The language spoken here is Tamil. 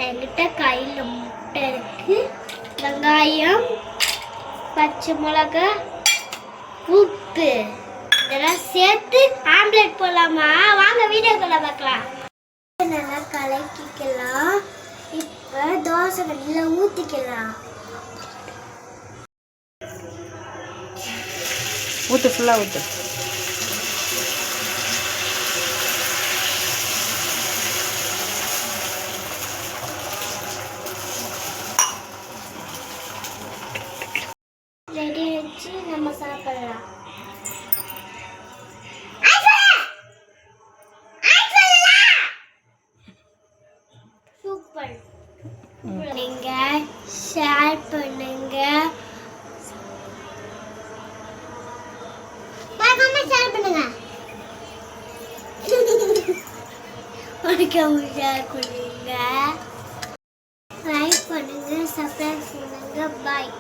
என்கிட்ட கையில் முட்டை இருக்கு, வெங்காயம், பச்சை மிளகா, உப்பு இதெல்லாம் சேர்த்து ஆம்லெட் போடலாமா? வாங்க வீடியோக்குள்ள பார்க்கலாம். நல்லா கலக்கிக்கலாம். இப்போ தோசை கல்லில் ஊற்றிக்கலாம். ஊற்று, ஃபுல்லாக ஊற்று. ரெடி வச்சு நம்ம சாப்பிடலாம். சூப்பர். நீங்க ஷேர் பண்ணுங்க, மறக்காம ஷேர் பண்ணுங்க, மறக்காம ஷேர் பண்ணுங்க, லைக் பண்ணுங்க, சப்ஸ்கிரைப் பண்ணுங்க. பாய்.